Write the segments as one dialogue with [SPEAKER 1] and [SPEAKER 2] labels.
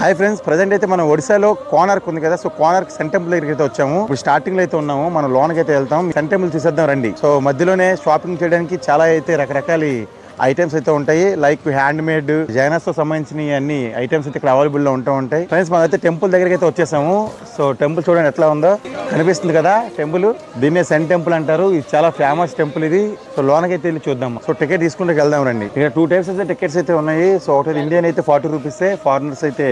[SPEAKER 1] Hi friends, present అయితే మనం ఒడిశాలో కోనార్క్ ఉంది కదా, సో కోనార్క్ సన్ టెంపుల్ దగ్గరికి అయితే వచ్చాము. ఇప్పుడు స్టార్టింగ్ లో అయితే ఉన్నాము, మనం లోనకి అయితే వెళ్తాం. సన్ టెంపుల్ చూసేద్దాం రండి. సో మధ్యలోనే షాపింగ్ చేయడానికి చాలా అయితే రకరకాల ఐటమ్స్ అయితే ఉంటాయి. లైక్ హ్యాండ్ మేడ్ జైనస్ తో సంబంధించిన అన్ని ఐటమ్స్ అయితే ఇక్కడ అవైలబుల్ లో ఉంటాయి. ఫ్రెండ్స్, మనం అయితే టెంపుల్ దగ్గరికి అయితే వచ్చేసాము. సో టెంపుల్ చూడండి ఎట్లా ఉందో, కనిపిస్తుంది కదా టెంపుల్. దీన్నే సన్ టెంపుల్ అంటారు. ఇది చాలా ఫేమస్ టెంపుల్ ఇది. సో లోనకైతే వెళ్ళి చూద్దాం. సో టికెట్ తీసుకుంటే వెళ్దాం రండి. ఇక్కడ 2 టైప్స్ అయితే టికెట్స్ అయితే ఉన్నాయి. సో ఒకటి ఇండియన్ అయితే 40 రూపీస్, ఫారినర్స్ అయితే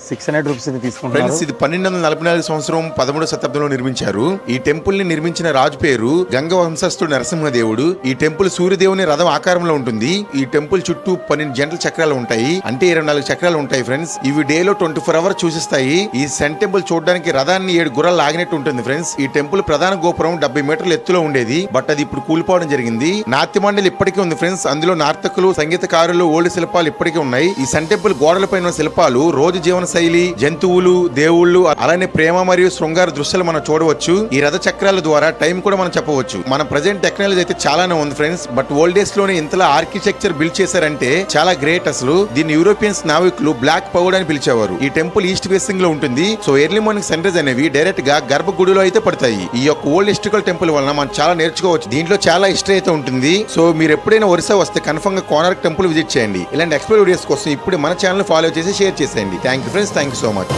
[SPEAKER 1] 600 రూపీస్ తీసుకుంటారు.
[SPEAKER 2] ఇది 1244 సంవత్సరం 13వ శతాబ్దంలో నిర్మించారు. ఈ టెంపుల్ ని నిర్మించిన రాజు పేరు గంగ వంశస్థుడు నరసింహదేవుడు. ఈ టెంపుల్ సూర్యదేవుని రథం ఆకారంలో ఉంటుంది. ఈ టెంపుల్ చుట్టూ 12 జంటల చక్రాలు ఉంటాయి, అంటే 24 చక్రాలు ఉంటాయి ఫ్రెండ్స్. ఇవి డేలో 24 అవర్స్ చూసిస్తాయి. ఈ సన్ టెంపుల్ చూడడానికి రథాన్ని 7 గుర్రాలు లాగినట్టు ఉంటుంది ఫ్రెండ్స్. ఈ టెంపుల్ ప్రధాన గోపురం 70 మీటర్ల ఎత్తులో ఉండేది, బట్ అది ఇప్పుడు కూలిపోవడం జరిగింది. నాట్య మండలి ఇప్పటికీ ఉంది ఫ్రెండ్స్. అందులో నార్తకులు, సంగీతకారులు, ఓల్డ్ శిల్పాలు ఇప్పటికీ ఉన్నాయి. ఈ సన్ టెంపుల్ గోడలపై ఉన్న శిల్పాలు రోజు జీవన శైలి, జంతువులు, దేవుళ్ళు, అలానే ప్రేమ మరియు శృంగార దృశ్యాలు మనం చూడవచ్చు. ఈ రథ చక్రాల ద్వారా టైం కూడా మనం చెప్పవచ్చు. మన ప్రజెంట్ టెక్నాలజీ అయితే చాలానే ఉంది ఫ్రెండ్స్, బట్ ఓల్డ్ డేస్ లోనే ఇంతలా ఆర్కిటెక్చర్ బిల్డ్ చేశారంటే చాలా గ్రేట్ అసలు. దీన్ని యూరోపియన్స్ నావికులు బ్లాక్ పౌడ్ అని పిలిచేవారు. ఈ టెంపుల్ ఈస్ట్ ఫేసింగ్ లో ఉంటుంది. So early morning sunrise అనేవి డైరెక్ట్ గా గర్భగుడిలో అయితే పడతాయి. ఈ యొక్క ఓల్డ్ హిస్టారికల్ టెంపుల్ వలన మనం చాలా నేర్చుకోవచ్చు. దీంట్లో చాలా హిస్టరీ అయితే ఉంటుంది. సో మీరు ఎప్పుడైనా ఒరిస్సా వస్తే కన్ఫర్మ్ గా కోనార్క్ టెంపుల్ విజిట్ చేయండి. ఇలాంటి ఎక్స్ప్లోర్ వీడియోస్ కోసం ఇప్పుడు మన ఛానల్ ఫాలో చేసి షేర్ చేసేయండి. Thank you friends, thank you so much.